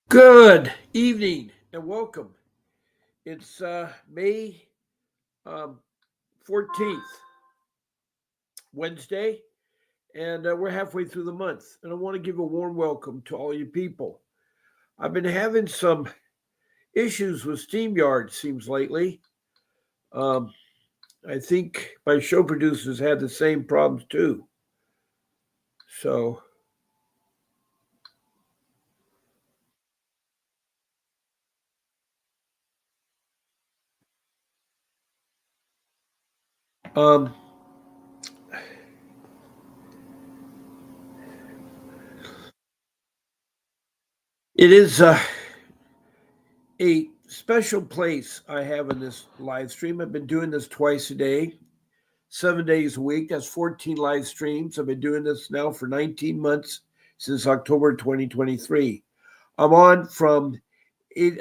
Good evening and welcome. It's May 14th, Wednesday, and we're halfway through the month. And I want to give a warm welcome to all you people. I've been having some issues with SteamYard, seems lately. Um, I think my show producers had the same problems too. So, um, it is a special place I have in this live stream. I've been doing this twice a day, 7 days a week. That's 14 live streams. I've been doing this now for 19 months since October 2023. I'm on from 10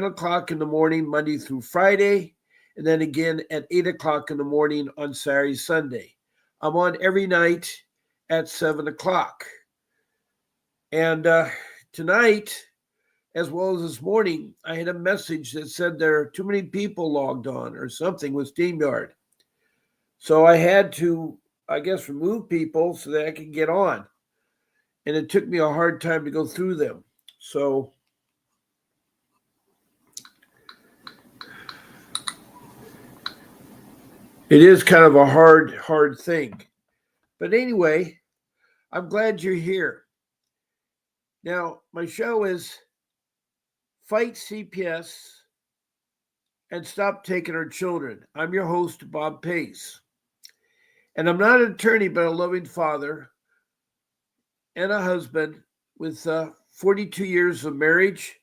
o'clock in the morning, Monday through Friday, and then again at 8 o'clock in the morning on Saturday, Sunday. I'm on every night at 7 o'clock. And tonight, as well as this morning, I had a message that said there are too many people logged on or something with SteamYard. So I had to, I guess, remove people so that I could get on. And it took me a hard time to go through them. So it is kind of a hard thing. But anyway, I'm glad you're here. Now, my show is Fight CPS and Stop Taking Our Children. I'm your host, Bob Pace. And I'm not an attorney, but a loving father and a husband with 42 years of marriage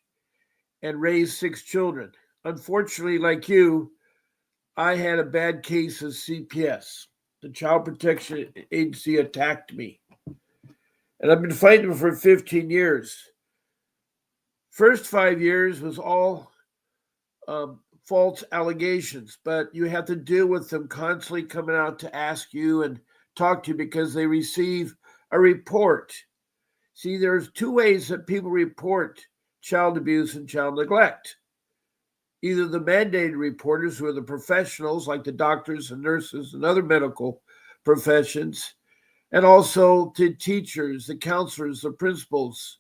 and raised 6 children. Unfortunately, like you, I had a bad case of CPS. The Child Protection Agency attacked me. And I've been fighting for 15 years. First 5 years was all false allegations, but you have to deal with them constantly coming out to ask you and talk to you because they receive a report. See, there's two ways that people report child abuse and child neglect. Either the mandated reporters, who are the professionals like the doctors and nurses and other medical professions, and also to teachers, the counselors, the principals.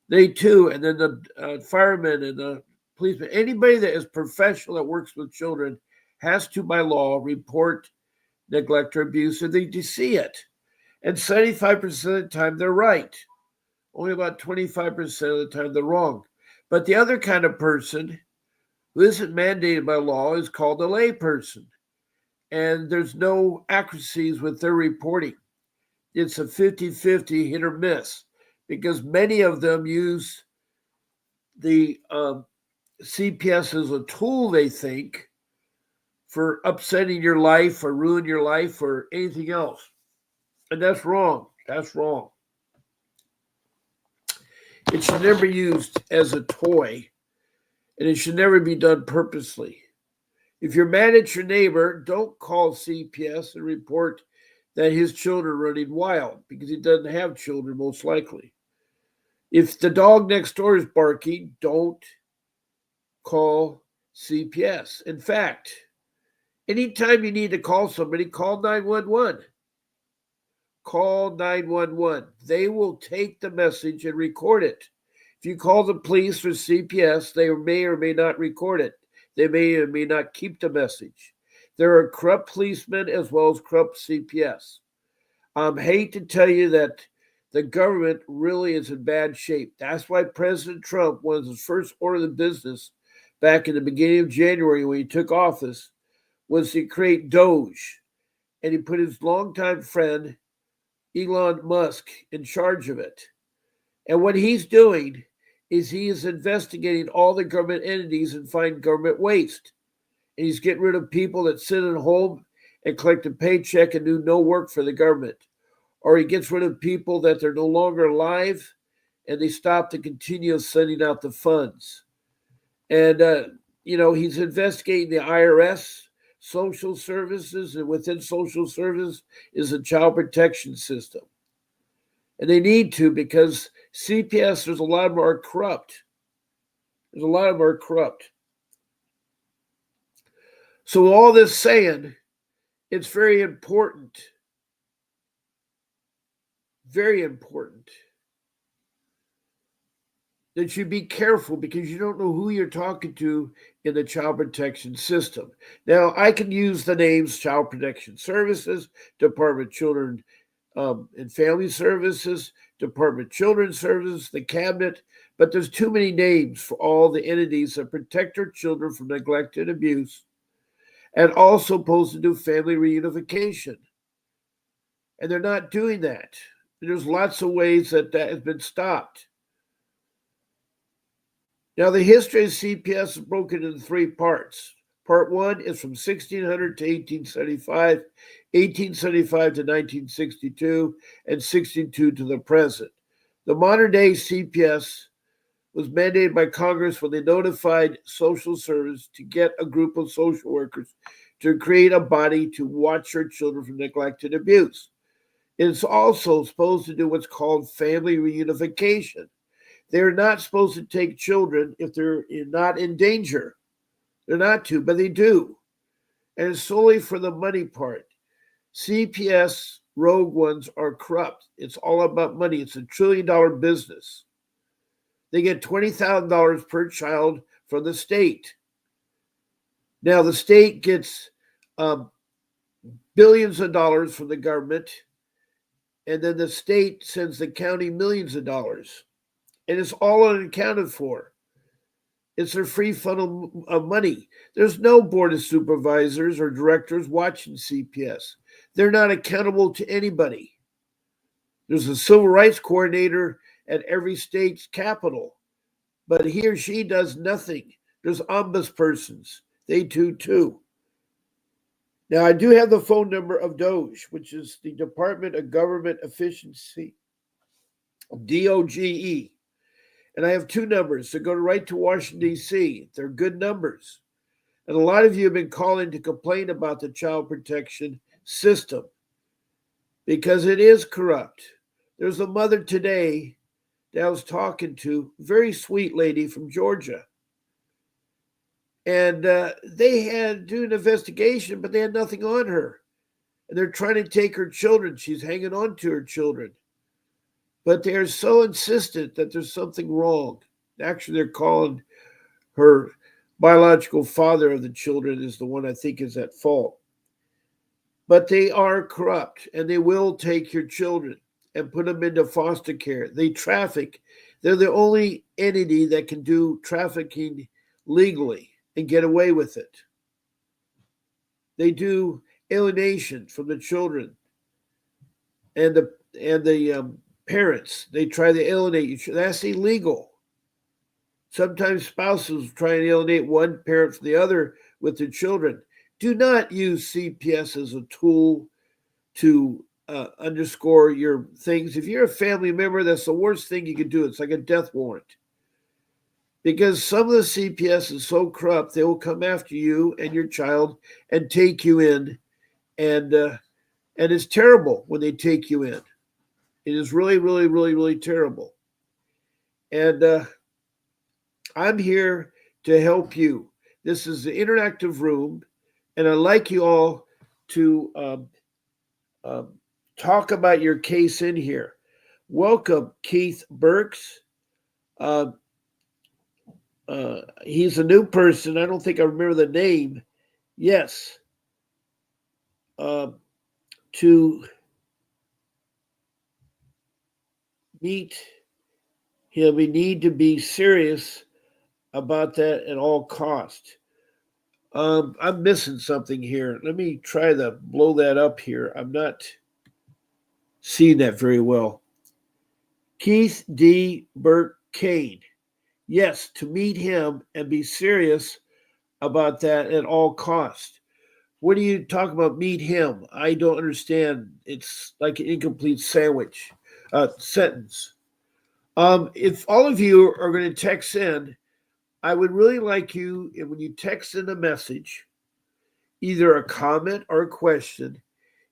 They too, and then the firemen and the policemen, anybody that is professional that works with children has to, by law, report neglect or abuse if they see it. And 75% of the time, they're right. Only about 25% of the time, they're wrong. But the other kind of person who isn't mandated by law is called a layperson. And there's no accuracies with their reporting. It's a 50-50 hit or miss because many of them use the CPS as a tool, they think, for upsetting your life or ruin your life or anything else. And that's wrong. That's wrong. It should never be used as a toy, and it should never be done purposely. If you're mad at your neighbor, don't call CPS and report that his children are running wild because he doesn't have children, most likely. If the dog next door is barking, don't call CPS. In fact, anytime you need to call somebody, call 911. Call 911. They will take the message and record it. If you call the police or CPS, they may or may not record it. They may or may not keep the message. There are corrupt policemen as well as corrupt CPS. I hate to tell you that the government really is in bad shape. That's why President Trump, one of his first order of business back in the beginning of January when he took office, was to create Doge. And he put his longtime friend, Elon Musk, in charge of it. And what he's doing is he is investigating all the government entities and find government waste. And he's getting rid of people that sit at home and collect a paycheck and do no work for the government. Or he gets rid of people that they're no longer alive and they stop to continue sending out the funds. And, he's investigating the IRS, social services, and within social services is a child protection system. And they need to, because CPS, there's a lot of them are corrupt. There's a lot of them are corrupt. So with all this saying, it's very important, that you be careful, because you don't know who you're talking to in the child protection system. Now, I can use the names Child Protection Services, Department of Children and Family Services, Department of Children's Services, the Cabinet, but there's too many names for all the entities that protect our children from neglect and abuse, and also supposed to do family reunification. And they're not doing that. There's lots of ways that has been stopped. Now, the history of CPS is broken into three parts. Part one is from 1600 to 1875, 1875 to 1962, and 62 to the present. The modern day CPS was mandated by Congress when they notified social service to get a group of social workers to create a body to watch their children from neglect and abuse. It's also supposed to do what's called family reunification. They're not supposed to take children if they're not in danger. They're not to, but they do. And it's solely for the money part. CPS rogue ones are corrupt. It's all about money. It's $1 trillion business. They get $20,000 per child from the state. Now, the state gets billions of dollars from the government, and then the state sends the county millions of dollars. And it's all unaccounted for. It's their free funnel of money. There's no board of supervisors or directors watching CPS. They're not accountable to anybody. There's a civil rights coordinator at every state's capital, but he or she does nothing. There's ombudspersons. They do too. Now, I do have the phone number of DOGE, which is the Department of Government Efficiency, DOGE. And I have two numbers that go right to Washington, D.C. They're good numbers. And a lot of you have been calling to complain about the child protection system because it is corrupt. There's a mother today that I was talking to, very sweet lady from Georgia. And they had to do an investigation, but they had nothing on her. And they're trying to take her children. She's hanging on to her children. But they're so insistent that there's something wrong. Actually, they're calling her biological father of the children is the one I think is at fault. But they are corrupt, and they will take your children and put them into foster care. They traffic. They're the only entity that can do trafficking legally and get away with it. They do alienation from the children and the parents. They try to alienate you. That's illegal. Sometimes spouses try and alienate one parent from the other with their children. Do not use CPS as a tool to underscore your things. If you're a family member, that's the worst thing you can do. It's like a death warrant. Because some of the CPS is so corrupt, they will come after you and your child and take you in. And it's terrible when they take you in. It is really, really, really, really terrible. And I'm here to help you. This is the interactive room, and I'd like you all to talk about your case in here. Welcome, Keith Burks. He's a new person. I don't think I remember the name. Yes. To meet him, we need to be serious about that at all cost. I'm missing something here. Let me try to blow that up here. I'm not seeing that very well. Keith D. Burke Kane. Yes, to meet him and be serious about that at all cost. What do you talk about? Meet him? I don't understand. It's like an incomplete sentence. If all of you are going to text in, I would really like you, when you text in a message, either a comment or a question,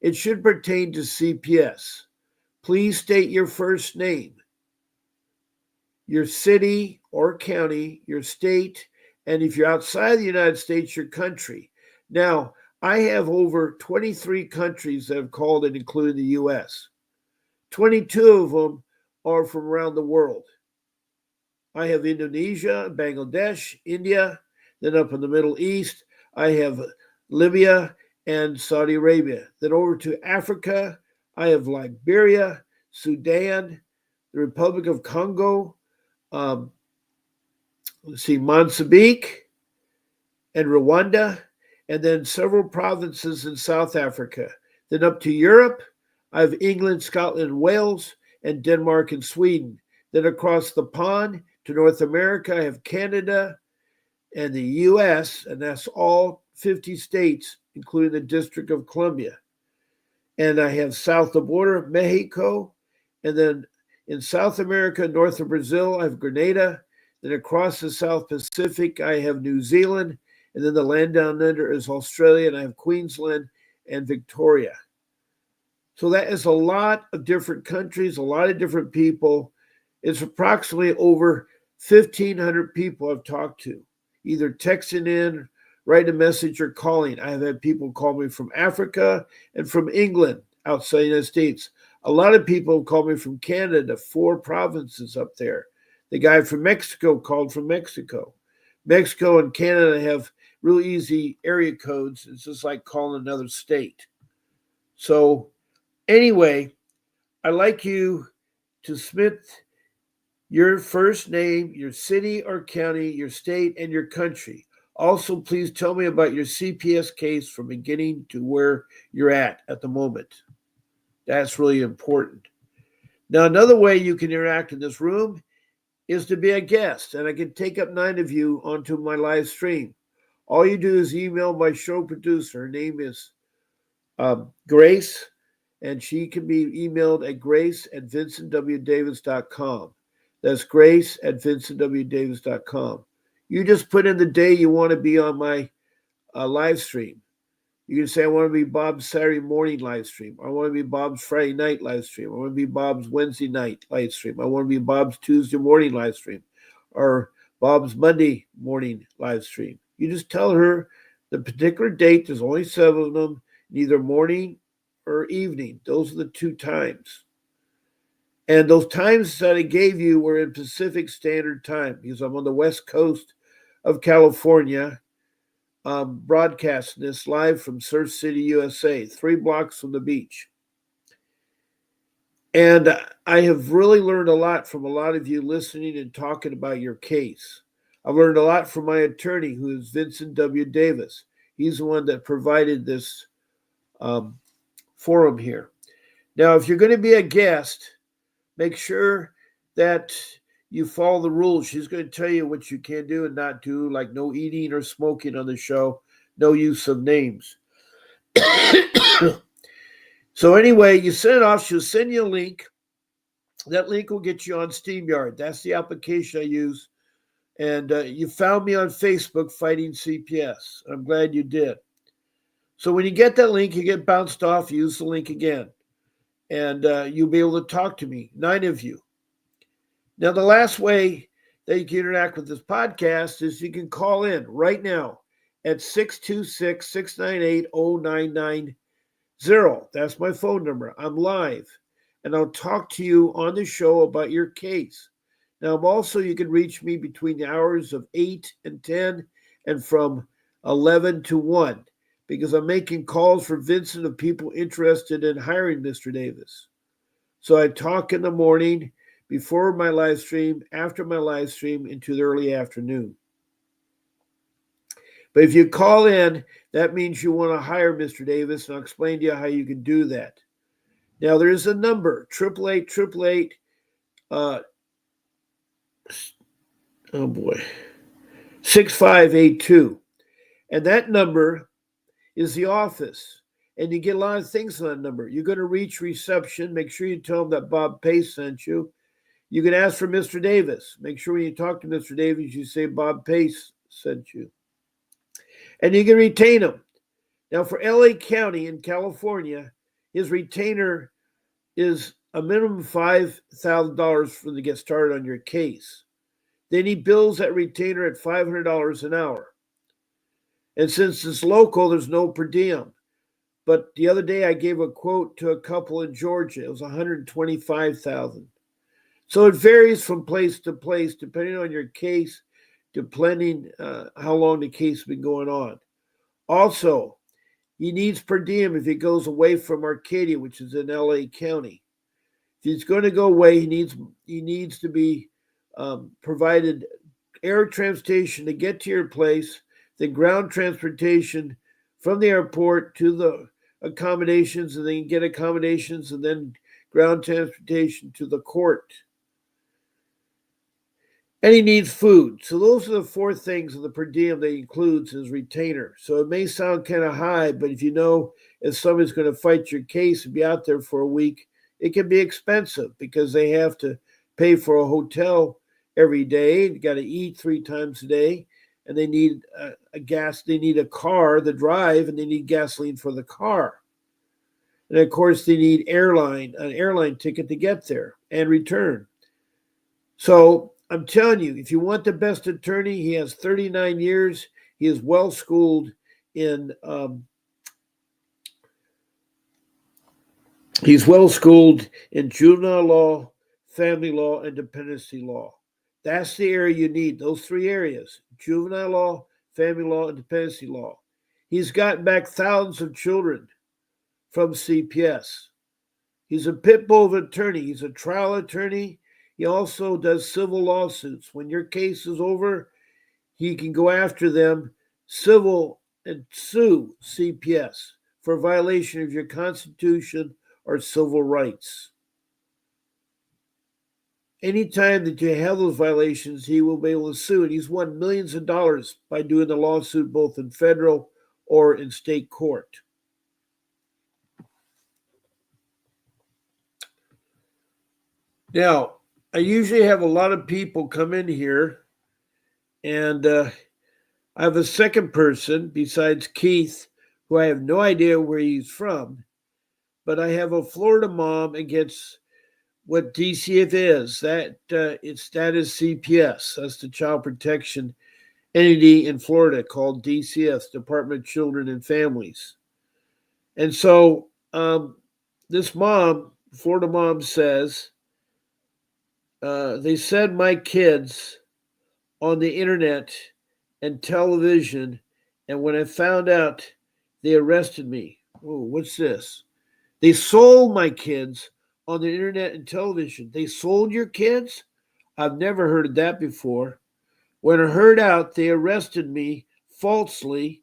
it should pertain to CPS. Please state your first name, your city or county, your state, and if you're outside the United States, your country. Now, I have over 23 countries that have called it, including the U.S. 22 of them are from around the world. I have Indonesia, Bangladesh, India, then up in the Middle East, I have Libya and Saudi Arabia. Then over to Africa, I have Liberia, Sudan, the Republic of Congo, um, let's see, Mozambique and Rwanda, and then several provinces in South Africa. Then up to Europe, I have England, Scotland, Wales, and Denmark and Sweden. Then across the pond to North America, I have Canada and the US, and that's all 50 states, including the District of Columbia. And I have south of the border, Mexico, and then in South America, north of Brazil, I have Grenada. Then across the South Pacific, I have New Zealand. And then the land down under is Australia, and I have Queensland and Victoria. So that is a lot of different countries, a lot of different people. It's approximately over 1,500 people I've talked to, either texting in, writing a message, or calling. I have had people call me from Africa and from England, outside the United States. A lot of people have called me from Canada, 4 provinces up there. The guy from Mexico called from Mexico. Mexico and Canada have real easy area codes. It's just like calling another state. So anyway, I'd like you to submit your first name, your city or county, your state, and your country. Also, please tell me about your CPS case from beginning to where you're at the moment. That's really important. Now, another way you can interact in this room is to be a guest, and I can take up 9 of you onto my live stream. All you do is email my show producer. Her name is Grace, and she can be emailed at grace@vincentwdavis.com. That's grace@vincentwdavis.com. You just put in the day you want to be on my live stream. You can say, I want to be Bob's Saturday morning live stream. I want to be Bob's Friday night live stream. I want to be Bob's Wednesday night live stream. I want to be Bob's Tuesday morning live stream, or Bob's Monday morning live stream. You just tell her the particular date. There's only 7 of them, either morning or evening. Those are the 2 times. And those times that I gave you were in Pacific Standard Time, because I'm on the west coast of California, broadcasting this live from Surf City, USA, 3 blocks from the beach. And I have really learned a lot from a lot of you listening and talking about your case. I've learned a lot from my attorney, who is Vincent W. Davis. He's the one that provided this forum here. Now, if you're going to be a guest, make sure that you follow the rules. She's going to tell you what you can do and not do, like no eating or smoking on the show, no use of names. So anyway, you send it off. She'll send you a link. That link will get you on StreamYard. That's the application I use. And you found me on Facebook, Fighting CPS. I'm glad you did. So when you get that link, you get bounced off. Use the link again. And you'll be able to talk to me, 9 of you. Now, the last way that you can interact with this podcast is you can call in right now at 626-698-0990. That's my phone number. I'm live, and I'll talk to you on the show about your case. Now, also, you can reach me between the hours of 8 and 10 and from 11 to 1, because I'm making calls for Vincent of people interested in hiring Mr. Davis. So I talk in the morning, before my live stream, after my live stream, into the early afternoon. But if you call in, that means you want to hire Mr. Davis, and I'll explain to you how you can do that. Now, there's a number, 888, oh boy, 6582. And that number is the office. And you get a lot of things on that number. You're going to reach reception. Make sure you tell them that Bob Pace sent you. You can ask for Mr. Davis. Make sure when you talk to Mr. Davis, you say Bob Pace sent you. And you can retain him. Now, for LA County in California, his retainer is a minimum of $5,000 for to get started on your case. Then he bills that retainer at $500 an hour. And since it's local, there's no per diem. But the other day I gave a quote to a couple in Georgia. It was $125,000. So it varies from place to place depending on your case, depending how long the case has been going on. Also, he needs per diem if he goes away from Arcadia, which is in LA County. If he's going to go away, he needs to be provided air transportation to get to your place, then ground transportation from the airport to the accommodations, and then get accommodations, and then ground transportation to the court. And he needs food. So those are the four things of the per diem that he includes his retainer. So it may sound kind of high, but if you know if somebody's going to fight your case and be out there for a week, it can be expensive because they have to pay for a hotel every day. They got to eat 3 times a day, and they need they need a car to drive, and they need gasoline for the car. And of course, they need an airline ticket to get there and return. So I'm telling you, if you want the best attorney, he has 39 years. He is well schooled in juvenile law, family law, and dependency law. That's the area you need. Those 3 areas: juvenile law, family law, and dependency law. He's gotten back thousands of children from CPS. He's a pit bull of an attorney. He's a trial attorney. He also does civil lawsuits. When your case is over, he can go after them civil and sue CPS for violation of your Constitution or civil rights. Anytime that you have those violations, he will be able to sue. And he's won millions of dollars by doing the lawsuit both in federal or in state court. Now, I usually have a lot of people come in here, and I have a second person besides Keith, who I have no idea where he's from, but I have a Florida mom against what DCF is. That is CPS. That's the child protection entity in Florida called DCS, Department of Children and Families. And so this mom, Florida mom, says, they said my kids on the internet and television, and when I found out, they arrested me. Oh, what's this? They sold my kids on the internet and television. They sold your kids? I've never heard of that before. When I heard out, they arrested me falsely,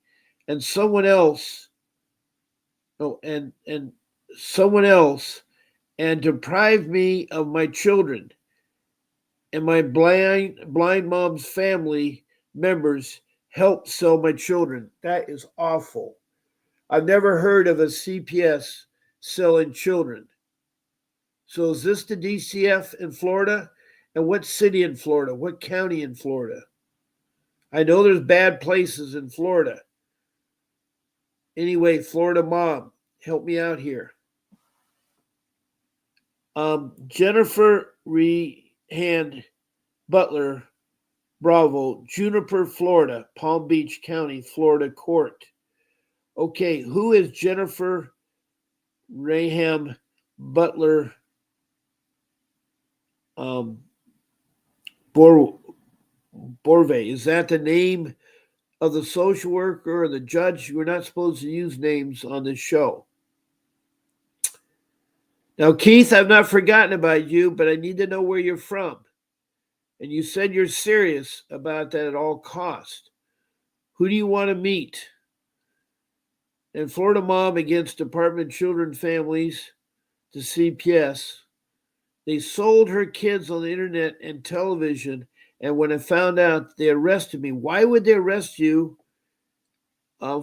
and someone else, and someone else, and deprived me of my children. And my blind mom's family members helped sell my children. That is awful. I've never heard of a CPS selling children. So is this the DCF in Florida? And what city in Florida? What county in Florida? I know there's bad places in Florida. Anyway, Florida mom, help me out here. Jennifer Rehand Butler, Bravo, Juniper, Florida, Palm Beach County, Florida Court. Okay, who is Jennifer Raham Butler Borve? Is that the name of the social worker or the judge? We're not supposed to use names on this show. Now, Keith, I've not forgotten about you, but I need to know where you're from. And you said you're serious about that at all costs. Who do you want to meet? And Florida mom against Department of Children and Families, the CPS. They sold her kids on the internet and television, and when I found out, they arrested me. Why would they arrest you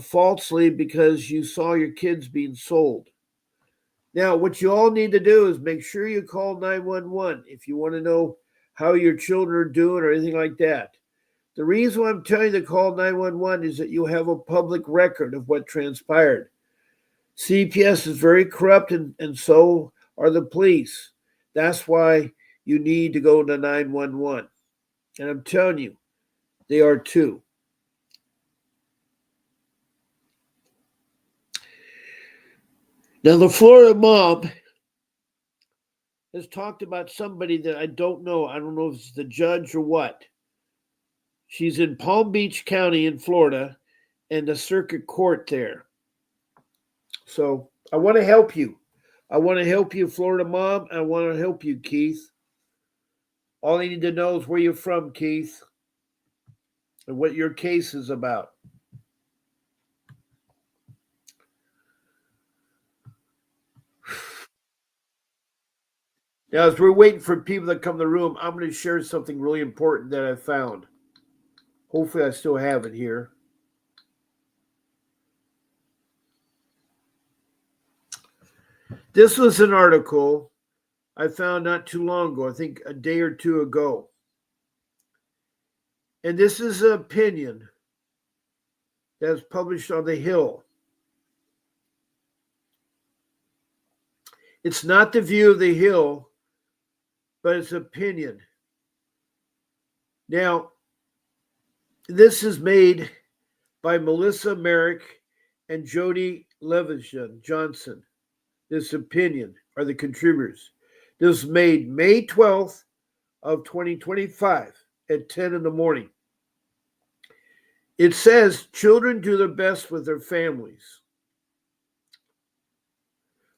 falsely? Because you saw your kids being sold. Now, what you all need to do is make sure you call 911 if you want to know how your children are doing or anything like that. The reason why I'm telling you to call 911 is that you have a public record of what transpired. CPS is very corrupt, and so are the police. That's why you need to go to 911. And I'm telling you, they are too. Now, the Florida mom has talked about somebody that I don't know. I don't know if it's the judge or what. She's in Palm Beach County in Florida and the circuit court there. So I want to help you. I want to help you, Florida mom. I want to help you, Keith. All I need to know is where you're from, Keith, and what your case is about. Now, as we're waiting for people to come to the room, I'm going to share something really important that I found. Hopefully, I still have it here. This was an article I found not too long ago, I think a day or two ago. And this is an opinion that was published on The Hill. It's not the view of The Hill, but it's opinion. Now, this is made by Melissa Merrick and Jody Levinson Johnson. This opinion are the contributors. This was made May 12th of 2025 at 10 in the morning. It says children do their best with their families.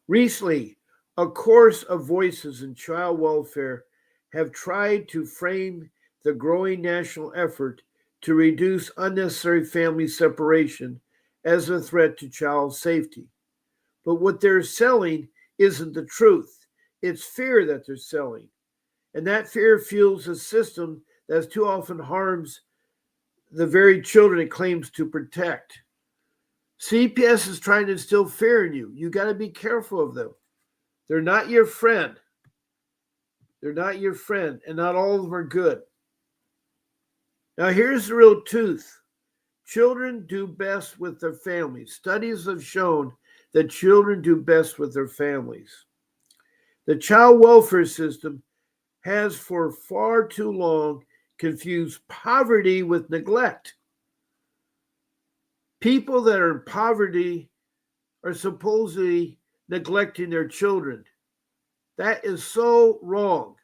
Recently, a chorus of voices in child welfare have tried to frame the growing national effort to reduce unnecessary family separation as a threat to child safety. But what they're selling isn't the truth. It's fear that they're selling. And that fear fuels a system that too often harms the very children it claims to protect. CPS is trying to instill fear in you. You got to be careful of them. They're not your friend. They're not your friend, and not all of them are good. Now, here's the real truth. Children do best with their families. Studies have shown that children do best with their families. The child welfare system has for far too long confused poverty with neglect. People that are in poverty are supposedly neglecting their children. That is so wrong.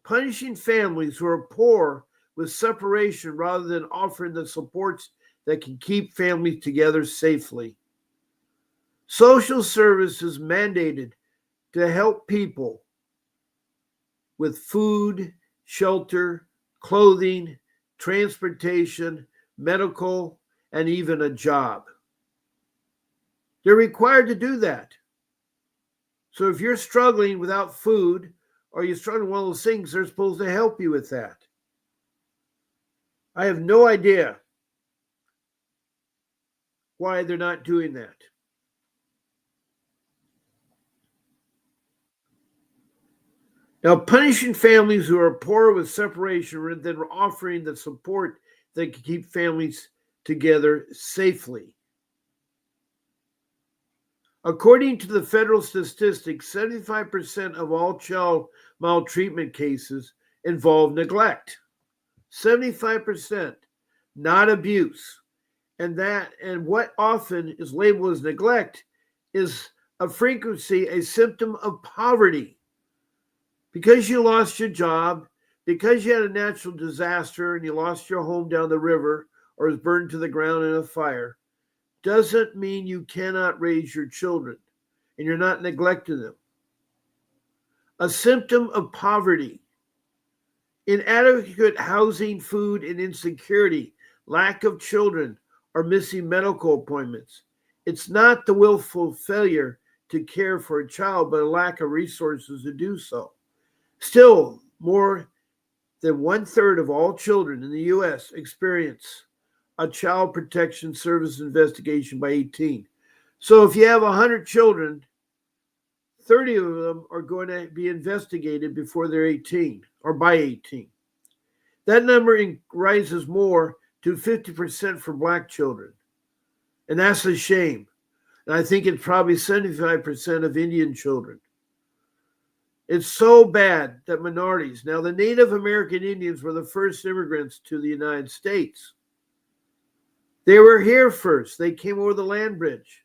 Punishing families who are poor with separation rather than offering the supports that can keep families together safely. Social service is mandated to help people with food, shelter, clothing, transportation, medical, and even a job. They're required to do that. So if you're struggling without food or you're struggling with one of those things, they're supposed to help you with that. I have no idea why they're not doing that. Now, punishing families who are poor with separation rather than offering the support that can keep families together safely. According to the federal statistics, 75% of all child maltreatment cases involve neglect. 75%, not abuse. And what often is labeled as neglect is a frequency, a symptom of poverty. Because you lost your job, because you had a natural disaster and you lost your home down the river or was burned to the ground in a fire, doesn't mean you cannot raise your children and you're not neglecting them. A symptom of poverty, inadequate housing, food, and insecurity, lack of children, or missing medical appointments. It's not the willful failure to care for a child, but a lack of resources to do so. Still, more than 1/3 of all children in the U.S. experience a child protection service investigation by 18. So if you have 100 children, 30 of them are going to be investigated before they're 18 or by 18. That number rises more to 50% for Black children. And that's a shame. And I think it's probably 75% of Indian children. It's so bad that minorities. Now, the Native American Indians were the first immigrants to the United States. They were here first. They came over the land bridge.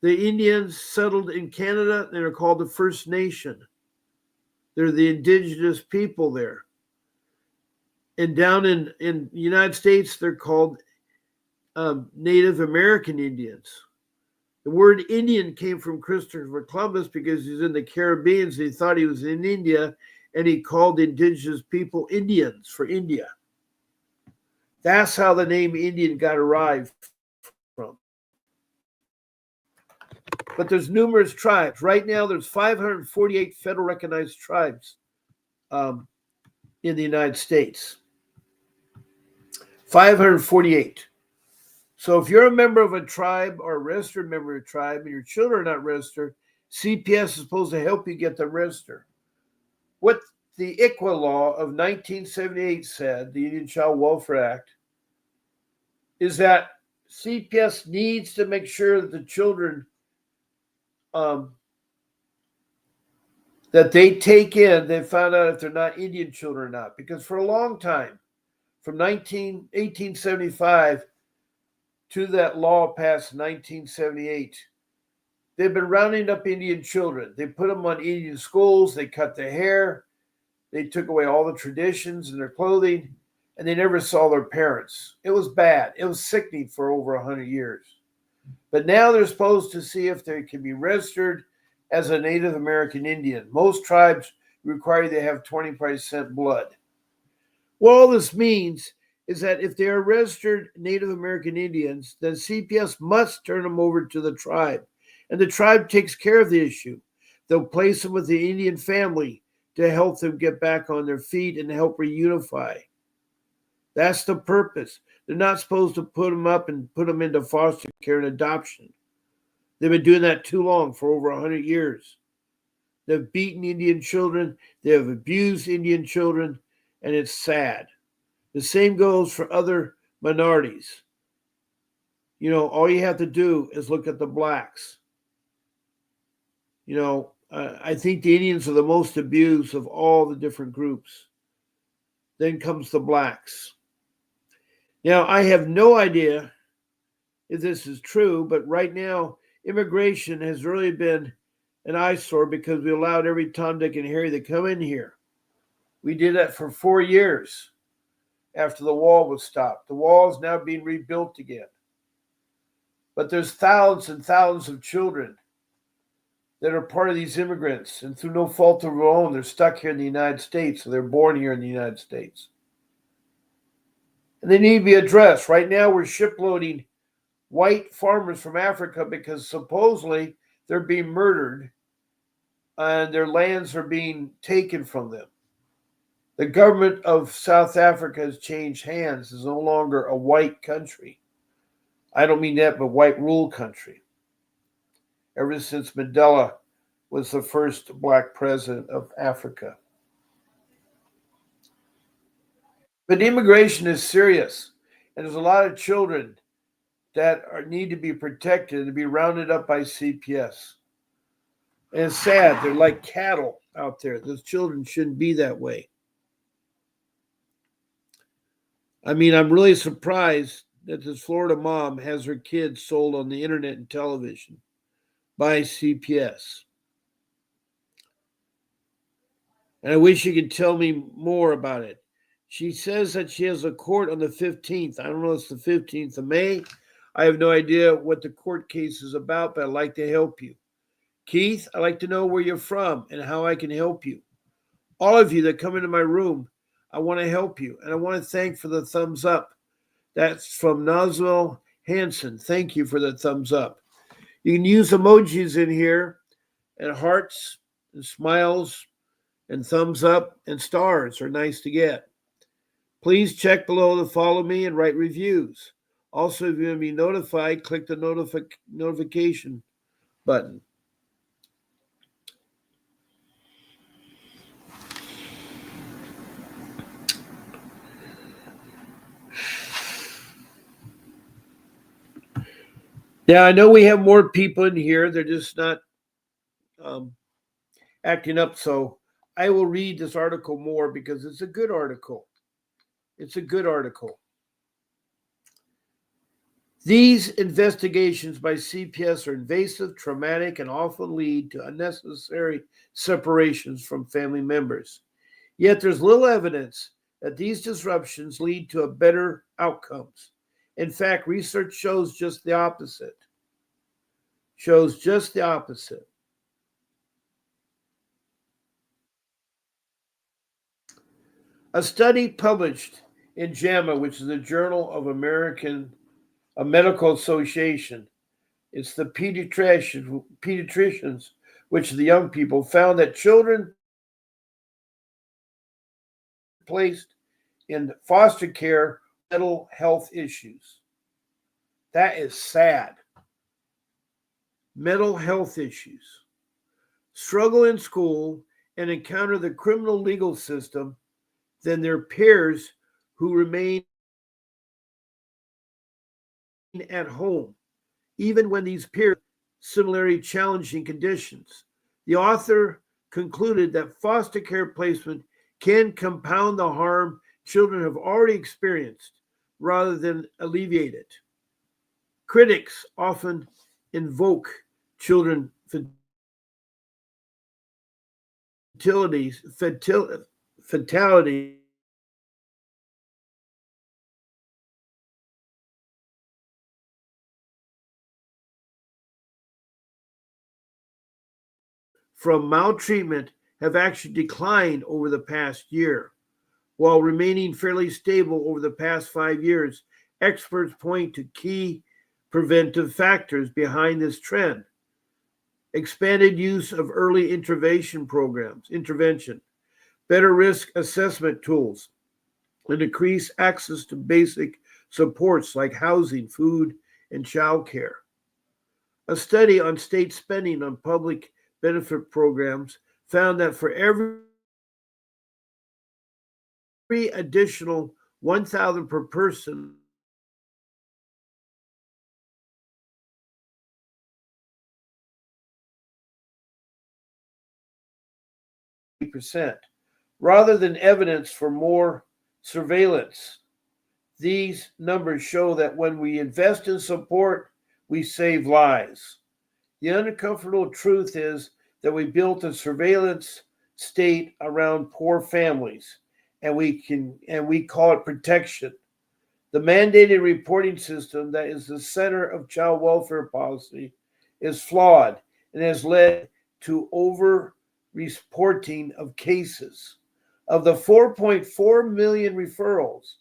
The Indians settled in Canada. They are called the First Nation. They're the indigenous people there. And down in the United States, they're called Native American Indians. The word Indian came from Christopher Columbus because he's in the Caribbean. And he thought he was in India, and he called the indigenous people Indians for India. That's how the name Indian got arrived from. But there's numerous tribes. Right now, there's 548 federal recognized tribes in the United States. 548. So if you're a member of a tribe or a registered member of a tribe and your children are not registered, CPS is supposed to help you get them registered. What the ICWA law of 1978 said, the Indian Child Welfare Act, is that CPS needs to make sure that the children that they take in, they found out if they're not Indian children or not. Because for a long time, from 1875 to that law passed in 1978, they've been rounding up Indian children. They put them on Indian schools. They cut their hair. They took away all the traditions in their clothing, and they never saw their parents. It was bad. It was sickening for over 100 years. But now they're supposed to see if they can be registered as a Native American Indian. Most tribes require they have 20% blood. What all this means is that if they are registered Native American Indians, then CPS must turn them over to the tribe. And the tribe takes care of the issue. They'll place them with the Indian family to help them get back on their feet and help reunify. That's the purpose. They're not supposed to put them up and put them into foster care and adoption. They've been doing that too long, for over 100 years. They've beaten Indian children. They have abused Indian children, and it's sad. The same goes for other minorities. You know, all you have to do is look at the blacks. You know, I think the Indians are the most abused of all the different groups. Then comes the blacks. Now, I have no idea if this is true, but right now, immigration has really been an eyesore because we allowed every Tom, Dick, and Harry to come in here. We did that for 4 years after the wall was stopped. The wall is now being rebuilt again. But there's thousands and thousands of children that are part of these immigrants, and through no fault of their own, they're stuck here in the United States, so they're born here in the United States. And they need to be addressed. Right now, we're shiploading white farmers from Africa because supposedly they're being murdered and their lands are being taken from them. The government of South Africa has changed hands. It's no longer a white country. I don't mean that, but white rule country. Ever since Mandela was the first black president of Africa. But immigration is serious, and there's a lot of children that need to be protected and be rounded up by CPS. And it's sad. They're like cattle out there. Those children shouldn't be that way. I mean, I'm really surprised that this Florida mom has her kids sold on the internet and television by CPS. And I wish you could tell me more about it. She says that she has a court on the 15th. I don't know if it's the 15th of May. I have no idea what the court case is about, but I'd like to help you. Keith, I'd like to know where you're from and how I can help you. All of you that come into my room, I want to help you. And I want to thank for the thumbs up. That's from Noswell Hansen. Thank you for the thumbs up. You can use emojis in here and hearts and smiles and thumbs up and stars are nice to get. Please check below to follow me and write reviews. Also, if you want to be notified, click the notification button. Now, I know we have more people in here. They're just not acting up. So I will read this article more because it's a good article. It's a good article. These investigations by CPS are invasive, traumatic, and often lead to unnecessary separations from family members. Yet there's little evidence that these disruptions lead to a better outcomes. In fact, research shows just the opposite. Shows just the opposite. A study published in JAMA, which is the Journal of a Medical Association, it's the pediatricians, which are the young people, found that children placed in foster care mental health issues. That is sad. Mental health issues. Struggle in school and encounter the criminal legal system than their peers who remain at home, even when these peers have similarly challenging conditions. The author concluded that foster care placement can compound the harm children have already experienced rather than alleviate it. Critics often invoke children fatalities from maltreatment have actually declined over the past year. While remaining fairly stable over the past 5 years, experts point to key preventive factors behind this trend. Expanded use of early intervention, better risk assessment tools, and increased access to basic supports like housing, food, and childcare. A study on state spending on public benefit programs found that for every additional 1,000 per person percent, rather than evidence for more surveillance. These numbers show that when we invest in support, we save lives. The uncomfortable truth is that we built a surveillance state around poor families, and we call it protection. The mandated reporting system that is the center of child welfare policy is flawed and has led to over-reporting of cases. Of the 4.4 million referrals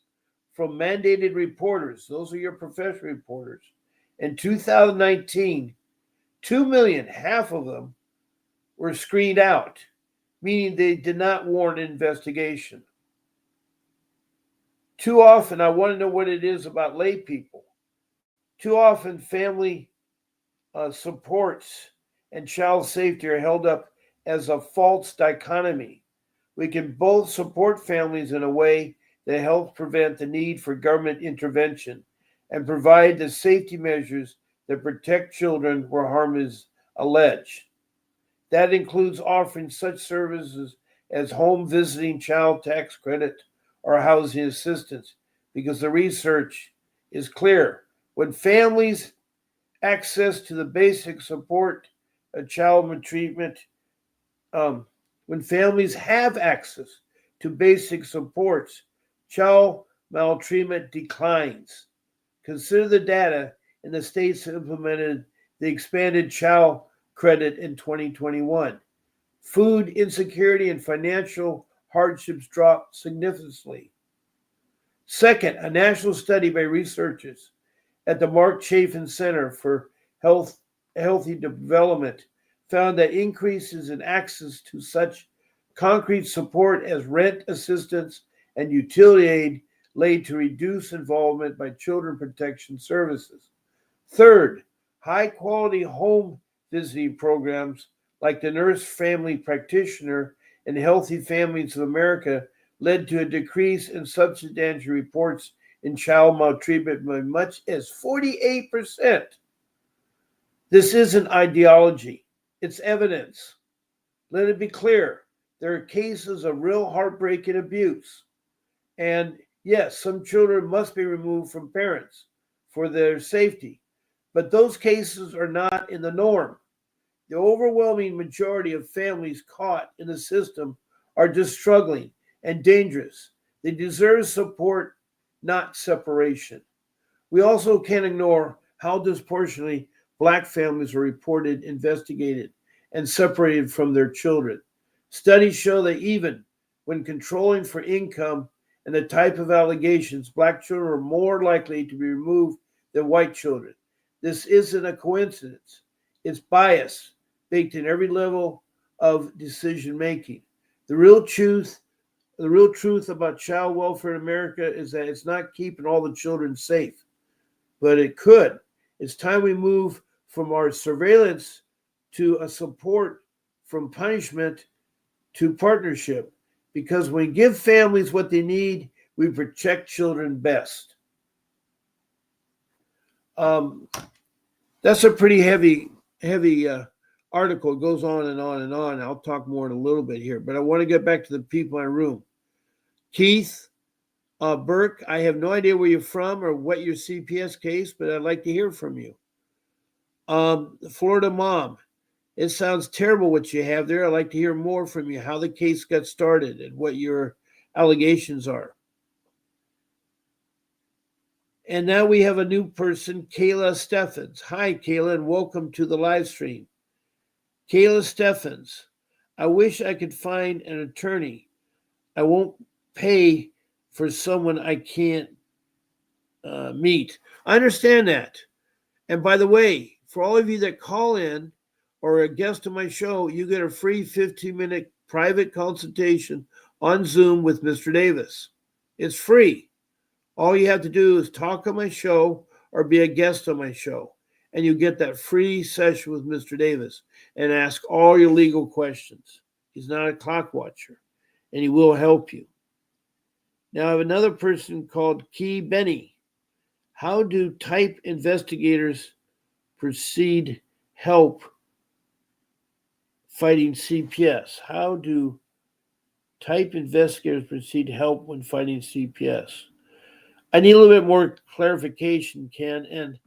from mandated reporters, those are your professional reporters, in 2019, 2 million, half of them, were screened out, meaning they did not warrant investigation. Too often, I want to know what it is about lay people. Too often, family supports and child safety are held up as a false dichotomy. We can both support families in a way that helps prevent the need for government intervention and provide the safety measures that protect children where harm is alleged. That includes offering such services as home visiting, child tax credit, or housing assistance, because the research is clear. When families access to the basic support of child maltreatment, when families have access to basic supports, child maltreatment declines. Consider the data in the states that implemented the expanded child credit in 2021. Food insecurity and financial hardships dropped significantly. Second, a national study by researchers at the Mark Chafin Center for Healthy Development found that increases in access to such concrete support as rent assistance and utility aid led to reduced involvement by children protection services. Third, high quality home visiting programs like the Nurse Family Practitioner and Healthy Families of America led to a decrease in substantial reports in child maltreatment by much as 48%. This isn't ideology, it's evidence. Let it be clear, there are cases of real heartbreak and abuse. And yes, some children must be removed from parents for their safety, but those cases are not in the norm. The overwhelming majority of families caught in the system are just struggling and dangerous. They deserve support, not separation. We also can't ignore how disproportionately black families are reported, investigated, and separated from their children. Studies show that even when controlling for income and the type of allegations, black children are more likely to be removed than white children. This isn't a coincidence. It's bias baked in every level of decision making. The real truth the real truth about child welfare in America is that it's not keeping all the children safe, but it could. It's time we move from our surveillance to a support, from punishment to partnership. Because when we give families what they need, we protect children best. Um, that's a pretty heavy article. It goes on and on and on. I'll talk more in a little bit here, but I want to get back to the people in the room. Keith, Burke, I have no idea where you're from or what your CPS case, but I'd like to hear from you. Florida mom, it sounds terrible what you have there. I'd like to hear more from you, how the case got started and what your allegations are. And now we have a new person, Kayla Steffens. Hi, Kayla, and welcome to the live stream. Kayla Steffens, I wish I could find an attorney. I won't pay for someone I can't meet. I understand that. And by the way, for all of you that call in or a guest on my show, you get a free 15-minute private consultation on Zoom with Mr. Davis. It's free. All you have to do is talk on my show or be a guest on my show, and you get that free session with Mr. Davis and ask all your legal questions. He's not a clock watcher, and he will help you. Now I have another person called Key Benny. How do type investigators proceed help fighting CPS? How do type investigators proceed help when fighting CPS? I need a little bit more clarification, Ken, and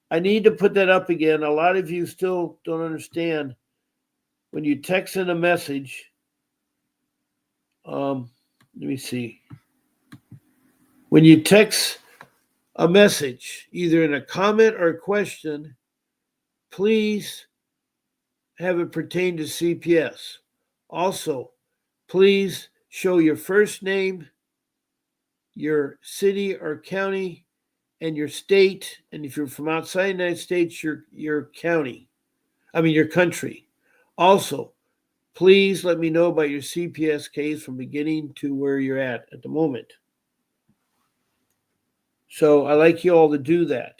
I need to put that up again. A lot of you still don't understand when you text in a message. Let me see. When you text a message, either in a comment or a question, please have it pertain to CPS. Also, please show your first name, your city or county, and your state. And if you're from outside the United States, your county. Your country. Also, please let me know about your CPS case from beginning to where you're at the moment. So I like you all to do that.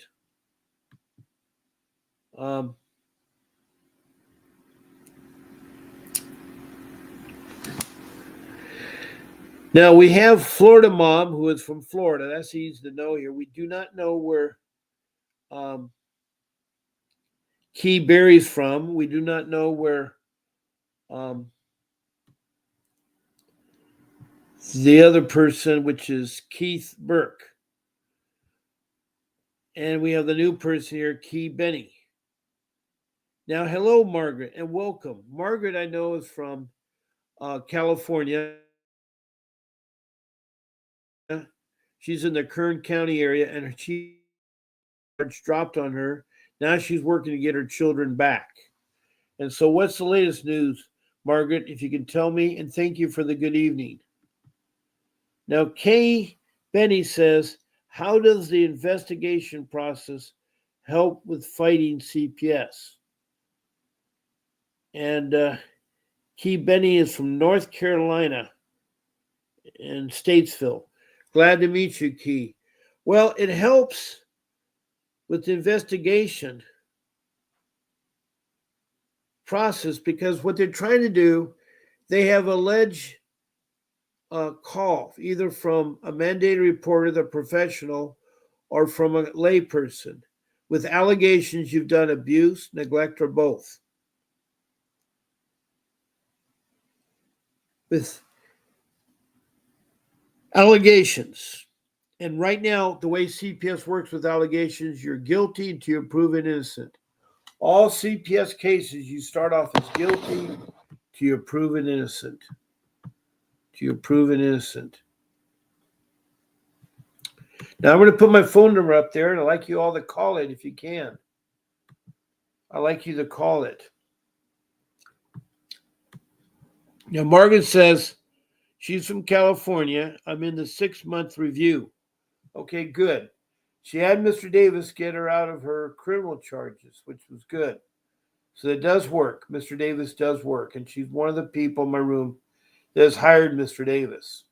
Now we have Florida mom who is from Florida. That's easy to know here. We do not know where Key Berry's from. We do not know where the other person, which is Keith Burke. And we have the new person here, Key Benny. Now, hello, Margaret, and welcome. Margaret, I know, is from California. She's in the Kern County area, and she dropped on her. Now she's working to get her children back. And so what's the latest news, Margaret, if you can tell me? And thank you for the good evening. Now, Kay Benny says, how does the investigation process help with fighting CPS? And Key Benny is from North Carolina in Statesville. Glad to meet you, Key. Well, it helps with the investigation process because what they're trying to do, they have alleged call either from a mandated reporter, the professional, or from a layperson with allegations you've done abuse, neglect, or both. with allegations. And right now, the way CPS works with allegations, you're guilty until you're proven innocent. All CPS cases, you start off as guilty till you're proven innocent. Till you're proven innocent. Now I'm going to put my phone number up there, and I'd like you all to call it if you can. I'd like you to call it. Now, Margaret says she's from California. I'm in the 6-month review. Okay, good. She had Mr. Davis get her out of her criminal charges, which was good. So it does work. Mr. Davis does work. And she's one of the people in my room that has hired Mr. Davis.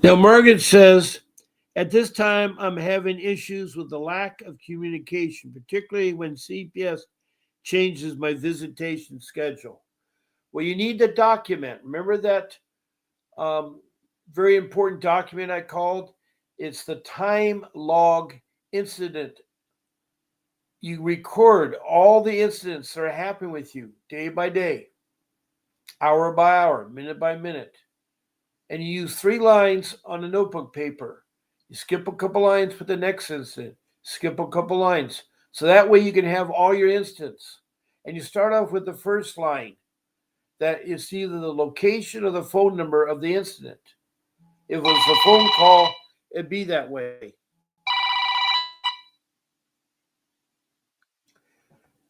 Now, Margaret says, at this time, I'm having issues with the lack of communication, particularly when CPS changes my visitation schedule. Well, you need to document. Remember that very important document I called? It's the time log incident. You record all the incidents that are happening with you day by day, hour by hour, minute by minute. And you use 3 lines on a notebook paper. You skip a couple lines for the next incident, skip a couple lines. So that way you can have all your incidents. And you start off with the first line that is either the location or the phone number of the incident. If it was a phone call, it'd be that way.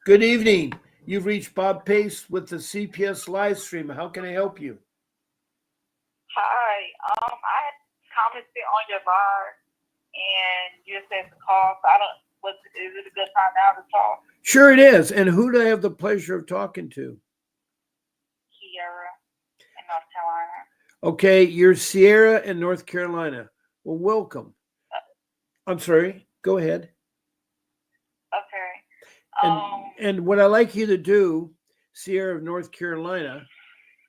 Good evening. You've reached Bob Pace with the CPS live stream. How can I help you? Hi. I had commented on your bar, and you said to call. So I don't. Is it a good time now to talk? Sure, it is. And who do I have the pleasure of talking to? Sierra in North Carolina. Okay, you're Sierra in North Carolina. Well, welcome. I'm sorry. Go ahead. Okay. And what I like you to do, Sierra of North Carolina,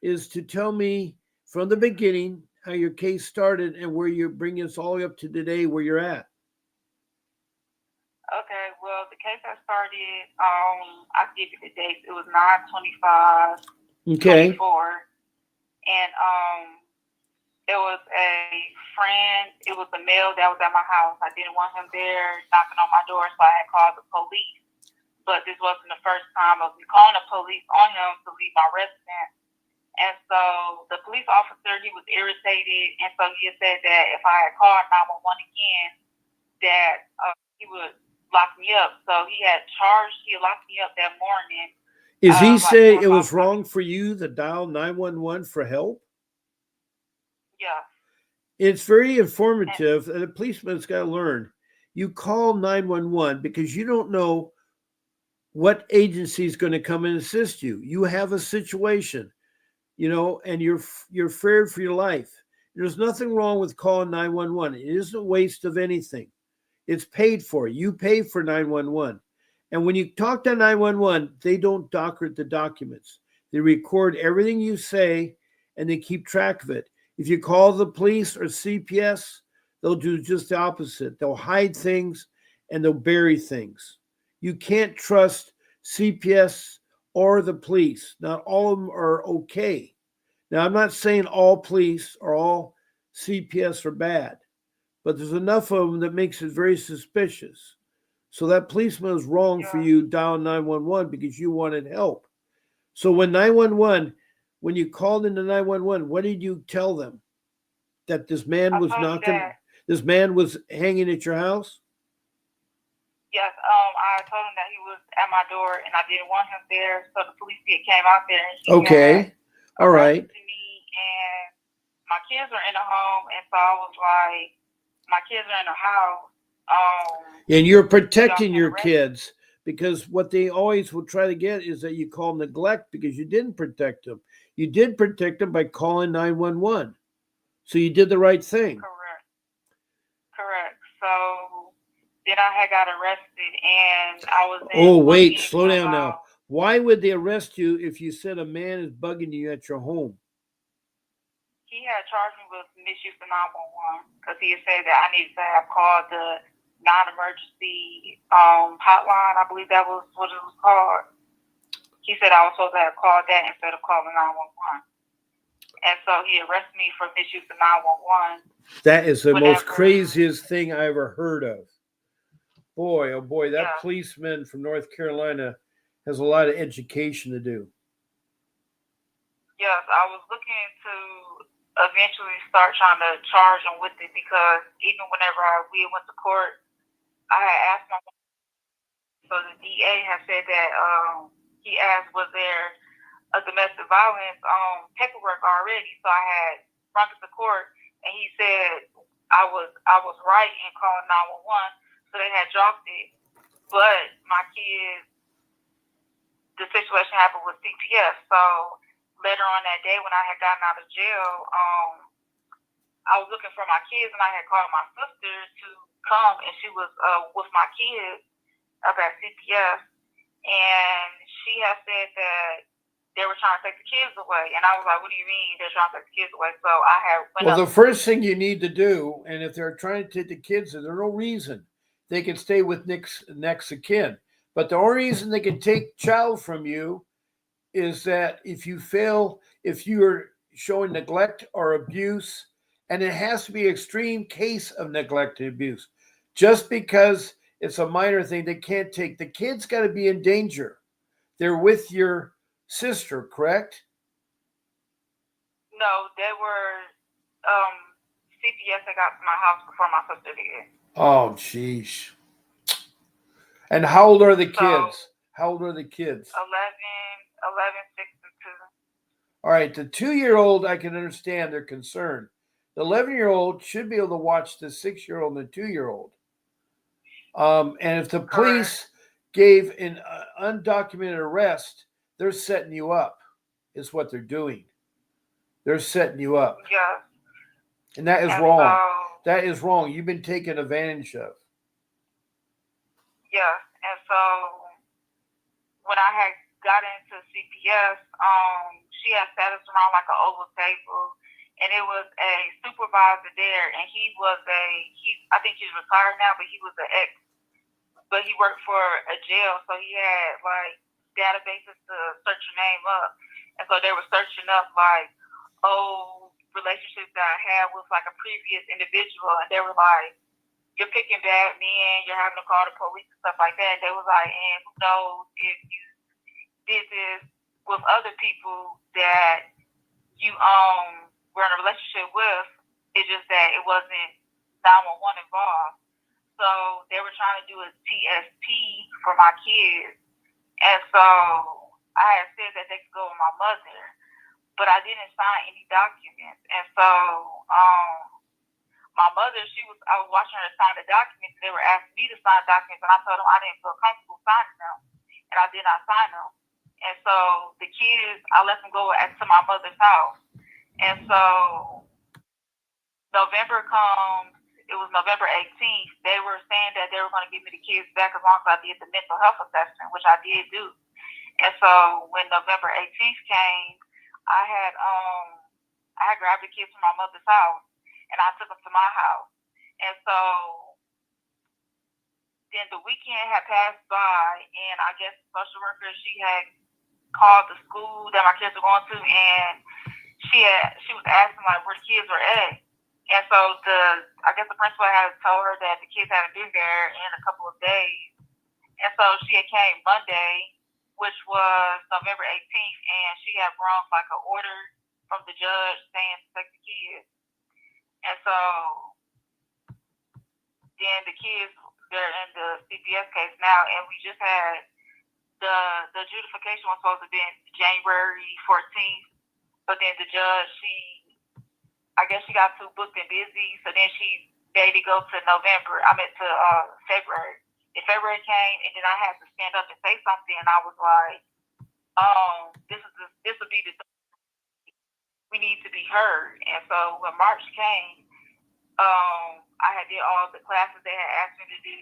is to tell me from the beginning how your case started and where you're bringing us all the way up to today, where you're at. Okay. Well, the case I started, I'll give you the dates. It was 9/25. Okay. 24. And there was a friend. It was a male that was at my house. I didn't want him there knocking on my door, so I had called the police. But this wasn't the first time of me calling the police on him to leave my residence. And so the police officer, he was irritated, and so he had said that if I had called 911 again, that he would lock me up. So he locked me up that morning. Is he say it was wrong for you to dial 911 for help? Yeah. It's very informative, and a policeman's got to learn. You call 911 because you don't know what agency is going to come and assist you. You have a situation, and you're feared for your life. There's nothing wrong with calling 911. It isn't a waste of anything. It's paid for. You pay for 911. And when you talk to 911, they don't docket the documents. They record everything you say, and they keep track of it. If you call the police or CPS, they'll do just the opposite. They'll hide things and they'll bury things. You can't trust CPS or the police. Not all of them are okay. Now, I'm not saying all police or all CPS are bad, but there's enough of them that makes it very suspicious. So that policeman was wrong for Yeah. you dialing 911 because you wanted help. So when 911, when you called into 911, what did you tell them? That this man I was told him knocking, that. this man was hanging at your house? Yes, I told him that he was at my door and I didn't want him there. So the police kid came out there and he had Okay. All right. arrested me, and my kids are in the home, and so I was like, my kids are in the house. And you're Y'all protecting can your arrest me. kids because what they always will try to get is that you call neglect because you didn't protect them. You did protect them by calling 911. So you did the right thing. Correct. Correct. So then I had got arrested, and I was Oh, then wait, looking slow down now. about. Why would they arrest you if you said a man is bugging you at your home? He had charged me with misuse of 911 because he had said that I needed to have called the non-emergency hotline. I believe that was what it was called. He said I was supposed to have called that instead of calling 911. And so he arrested me for misuse of 911. That is the most Whenever, craziest thing I ever heard of. Boy, oh boy, that yeah, policeman from North Carolina has a lot of education to do. yes, I was looking to eventually start trying to charge him with it because even whenever we went to court, I had asked my. So the DA had said that he asked, was there a domestic violence paperwork already? So I had brought it to court, and he said I was right in calling 911. So they had dropped it, but my kids, the situation happened with CPS. So later on that day, when I had gotten out of jail, I was looking for my kids, and I had called my sister to come, and she was with my kids up at CPS, and she had said that they were trying to take the kids away, and I was like, "What do you mean they're trying to take the kids away?" So I had went Well, up. the first thing you need to do, and if they're trying to take the kids, there's no reason they can stay with next of kin. But the only reason they can take child from you is that if you're showing neglect or abuse, and it has to be an extreme case of neglect and abuse. Just because it's a minor thing, they can't take the kids. Got to be in danger. They're with your sister, correct? No, they were CPS that got to my house before my sister did. Oh, jeez. And how old are the So kids? How old are the kids? 11, 6, and 2. All right, the 2-year-old, I can understand their concern. The 11-year-old should be able to watch the 6-year-old and the 2-year-old. And if the Correct. police gave an undocumented arrest, they're setting you up, is what they're doing. They're setting you up. Yeah. And that is And wrong. so, That is wrong. You've been taken advantage of. yeah. And so when I had got into CPS, she had sat us around like an oval table, and it was a supervisor there, and I think he's retired now, but he was an ex, but he worked for a jail, so he had like databases to search your name up, and so they were searching up like old relationships that I had with like a previous individual, and they were like, "You're picking bad men, you're having to call the police and stuff like that." They was like, "And who knows if you did this with other people that you were in a relationship with. It's just that it wasn't 911 involved." So they were trying to do a TSP for my kids, and so I had said that they could go with my mother, but I didn't sign any documents, and so my mother, I was watching her sign the documents, and they were asking me to sign documents, and I told them I didn't feel comfortable signing them, and I did not sign them. And so the kids, I let them go to my mother's house. And so November comes, it was November 18th, they were saying that they were going to give me the kids back as long as I did the mental health assessment, which I did do. And so when November 18th came, I had grabbed the kids from my mother's house, and I took them to my house. And so then the weekend had passed by, and I guess the social worker, she had called the school that my kids were going to, and she was asking like where the kids were at. And so I guess the principal had told her that the kids hadn't been there in a couple of days. And so she had came Monday, which was November 18th, and she had brought like an order from the judge saying to take the kids. And so then the kids, they're in the CPS case now, and we just had the adjudication was supposed to be January 14th, but then the judge, I guess she got too booked and busy, so then she made it go to November. I meant to February. And February came, and then I had to stand up and say something, and I was like, this will be the we need to be heard. And so when March came, I had did all the classes they had asked me to do.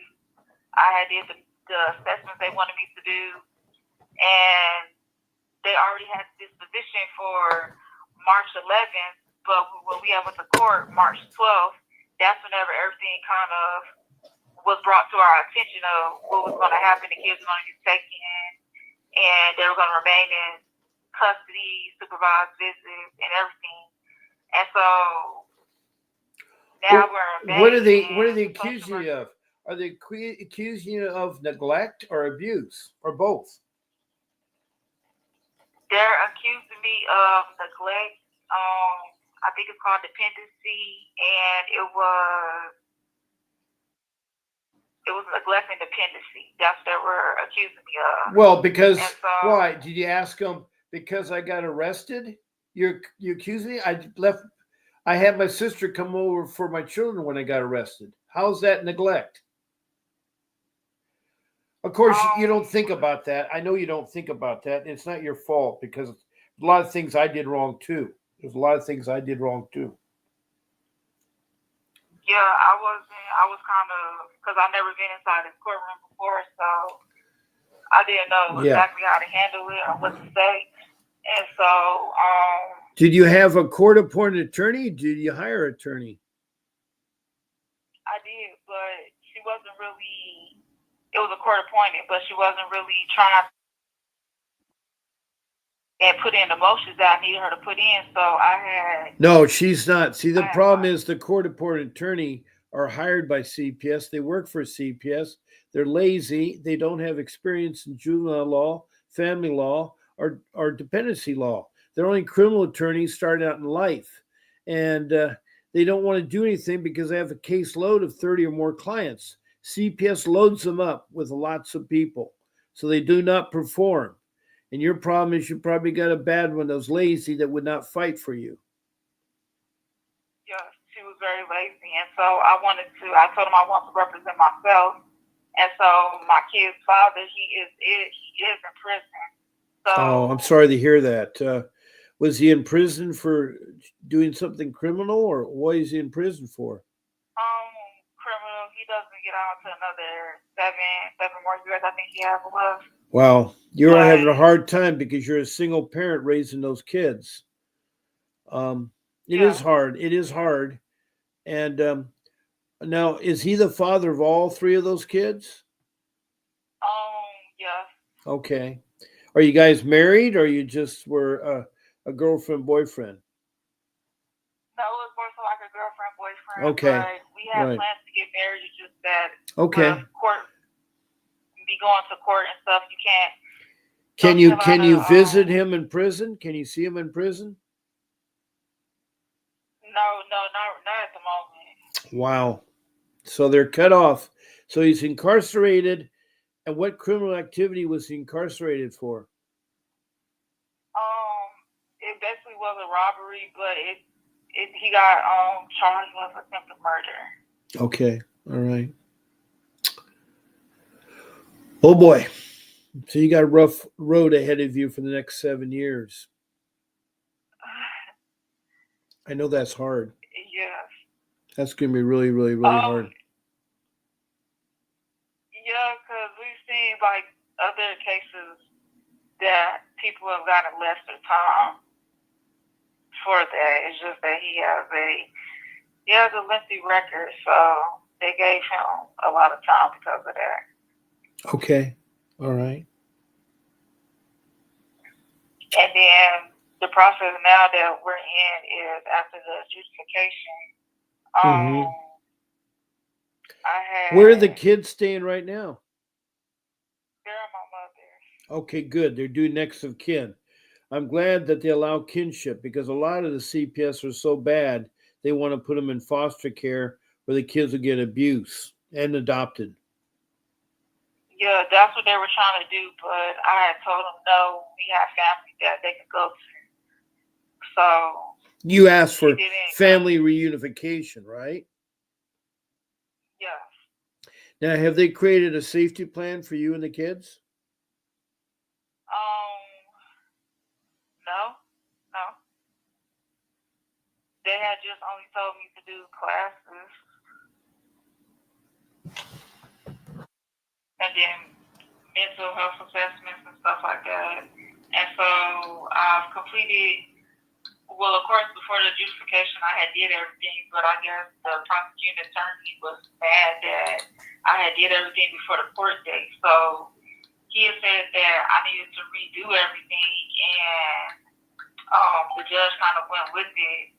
I had did the assessments they wanted me to do, and they already had this position for March 11th. But when we went to court, March 12th, that's whenever everything kind of was brought to our attention of what was going to happen. The kids were going to get taken, and they were going to remain in custody, supervised visits, and everything. And so now what are they accusing you of? Are they accusing you of neglect or abuse or both? They're accusing me of neglect. I think it's called dependency, and it was neglect and dependency. That's what they were accusing me of. Well, because why? Did you ask them because I got arrested? You accuse me? I had my sister come over for my children when I got arrested. How's that neglect? Of course, you don't think about that. I know you don't think about that. It's not your fault because a lot of things I did wrong too. There's a lot of things I did wrong too. Yeah, I was kind of, because I've never been inside this courtroom before, so I didn't know exactly how to handle it or what to say. And so, did you have a court-appointed attorney? Did you hire an attorney? I did, but she wasn't really. It was a court-appointed, but she wasn't really trying and put in the motions that I needed her to put in. So I had. No, she's not. See, the problem is the court-appointed attorney are hired by CPS. They work for CPS. They're lazy. They don't have experience in juvenile law, family law, or dependency law. They're only criminal attorneys starting out in life. And they don't want to do anything because they have a caseload of 30 or more clients. CPS loads them up with lots of people. So they do not perform. And your problem is you probably got a bad one that's lazy that would not fight for you. Yes, she was very lazy. And so I told him I want to represent myself. And so my kid's father, he is in prison. So, oh, I'm sorry to hear that. Was he in prison for doing something criminal, or what is he in prison for? Criminal. He doesn't get out to another seven more years. I think he has left. Wow, you're having a hard time because you're a single parent raising those kids. It is hard. It is hard. And now, is he the father of all three of those kids? Yes. Okay. Are you guys married, or you just were a girlfriend boyfriend? No, it was more so like a girlfriend boyfriend. Okay. But we have plans to get married. It's just that court, be going to court and stuff. You can't. Can you visit him in prison? Can you see him in prison? No, not at the moment. Wow. So they're cut off. So he's incarcerated. And what criminal activity was he incarcerated for? It basically was a robbery, but he got charged with attempted murder. Okay. All right. Oh boy. So you got a rough road ahead of you for the next 7 years. I know that's hard. Yes. That's going to be really, really, really hard. Yeah, because we've seen like other cases that people have gotten less time for that. It's just that he has He has a lengthy record, so they gave him a lot of time because of that. Okay. All right. And then the process now that we're in is after the adjudication. Mm-hmm. I had. Where are the kids staying right now? They're my mother. Okay, good. They're due next of kin. I'm glad that they allow kinship because a lot of the CPS are so bad they want to put them in foster care where the kids will get abuse and adopted. Yeah, that's what they were trying to do, but I had told them no. We have family that they could go to. So you asked for family reunification, right? Yes. Now, have they created a safety plan for you and the kids? No. They had just only told me to do classes. And then mental health assessments and stuff like that. And so I've completed, well, of course, before the adjudication, I had did everything, but I guess the prosecuting attorney was mad that I had did everything before the court date. So he had said that I needed to redo everything, and the judge kind of went with it,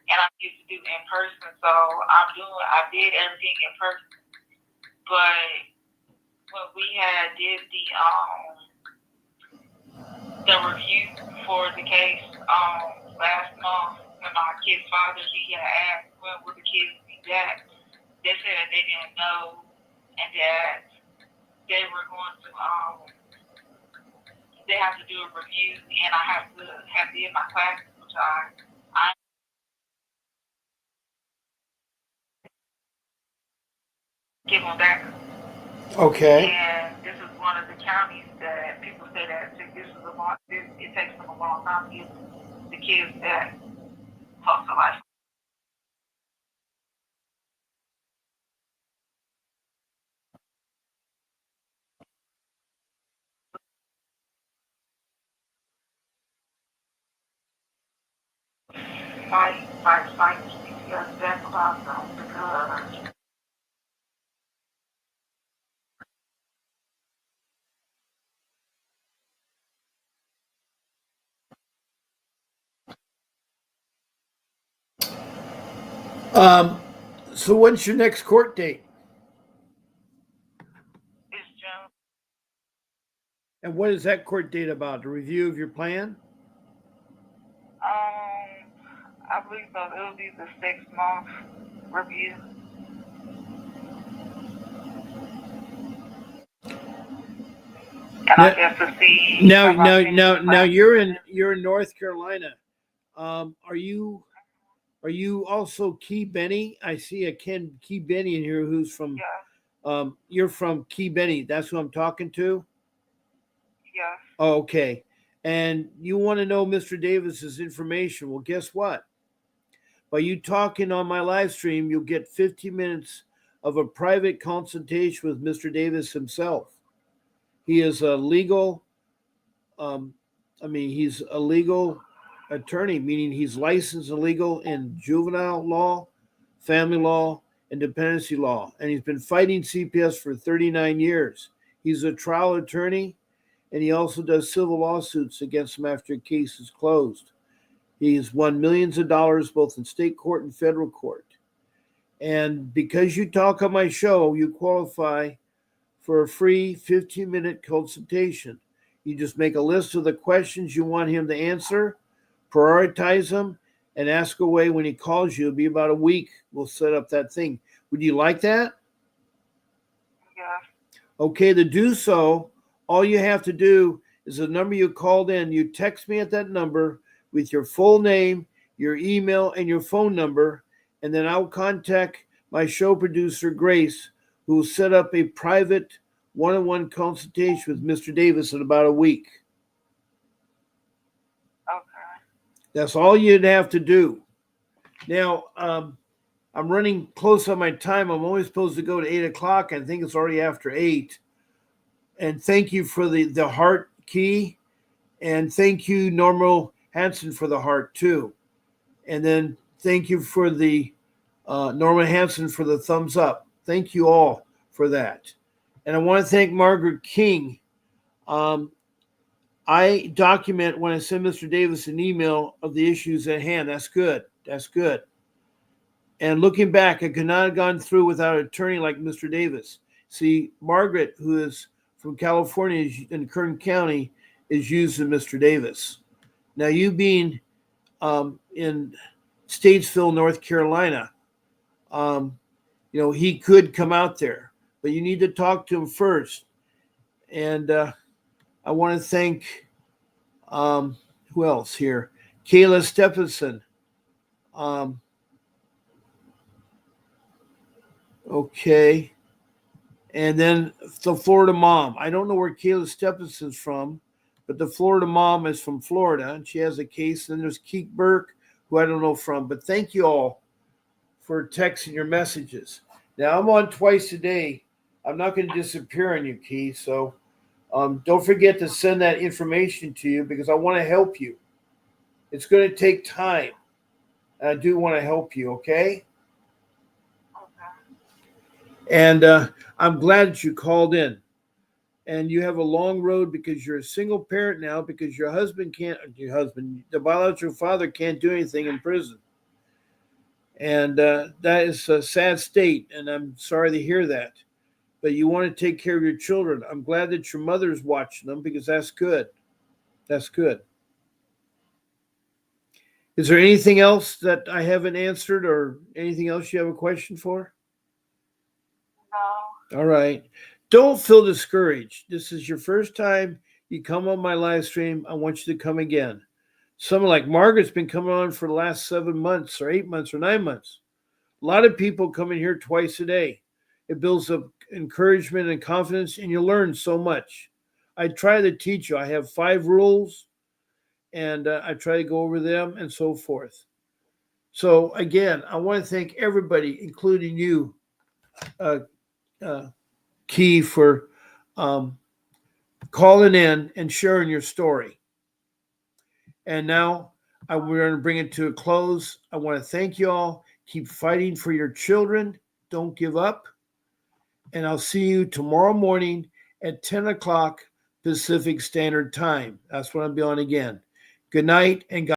and I needed to do it in person. So I did everything in person, but when we had did the review for the case last month, when my kid's father, he had asked when would the kids be back, they said that they didn't know and that they were going to they have to do a review, and I have to have did my classes, which I give them back. Okay. And this is one of the counties that people say that it takes them a long time to get the kids back close to life. Fight CPS back about them because So when's your next court date? it's June. And what is that court date about? A review of your plan? I believe so. It will be the 6-month review. And I guess to see. Now you're in North Carolina. Are you also Key Benny? I see a Key Benny in here who's from. Yeah. You're from Key Benny. That's who I'm talking to. Yeah. Oh, okay. And you want to know Mr. Davis's information? Well, guess what? By you talking on my live stream, you'll get 50 minutes of a private consultation with Mr. Davis himself. He is a legal. He's a legal attorney, meaning he's licensed and legal in juvenile law, family law, and dependency law. And he's been fighting CPS for 39 years. He's a trial attorney, and he also does civil lawsuits against them after a case is closed. He's won millions of dollars both in state court and federal court. And because you talk on my show, you qualify for a free 15-minute consultation. You just make a list of the questions you want him to answer, prioritize them, and ask away when he calls you. It'll be about a week. We'll set up that thing. Would you like that? Yeah. Okay, to do so, all you have to do is the number you called in. You text me at that number with your full name, your email, and your phone number, and then I'll contact my show producer, Grace, who will set up a private one-on-one consultation with Mr. Davis in about a week. Okay. That's all you'd have to do. Now, I'm running close on my time. I'm only supposed to go to 8 o'clock. I think it's already after 8. And thank you for the heart key. And thank you, Normal Hanson, for the heart too. And then thank you for the Norma Hanson for the thumbs up. Thank you all for that. And I want to thank Margaret King. I document when I send Mr. Davis an email of the issues at hand. That's good. That's good. And looking back, I could not have gone through without an attorney like Mr. Davis. See, Margaret, who is from California in Kern County, is using Mr. Davis. Now, you being in Statesville, North Carolina, he could come out there, but you need to talk to him first. And I want to thank, who else here? Kayla Stephenson. Okay. And then the Florida mom. I don't know where Kayla Stephenson's from, but the Florida mom is from Florida, and she has a case. And there's Keek Burke, who I don't know from. But thank you all for texting your messages. Now, I'm on twice a day. I'm not going to disappear on you, Keith. So don't forget to send that information to you because I want to help you. It's going to take time. And I do want to help you, okay? And I'm glad that you called in. And you have a long road because you're a single parent now because your the biological father can't do anything in prison. And that is a sad state, and I'm sorry to hear that. But you want to take care of your children. I'm glad that your mother's watching them because that's good. That's good. Is there anything else that I haven't answered or anything else you have a question for? No. All right. Don't feel discouraged. This is your first time you come on my live stream. I want you to come again. Someone like Margaret's been coming on for the last 7 months or 8 months or 9 months. A lot of people come in here twice a day. It builds up encouragement and confidence, and you learn so much. I try to teach you. I have 5 rules, and I try to go over them and so forth. So, again, I want to thank everybody, including you, Key, for calling in and sharing your story. And now we're going to bring it to a close. I want to thank you all. Keep fighting for your children. Don't give up. And I'll see you tomorrow morning at 10 o'clock Pacific Standard Time. That's when I'll be on again. Good night and God.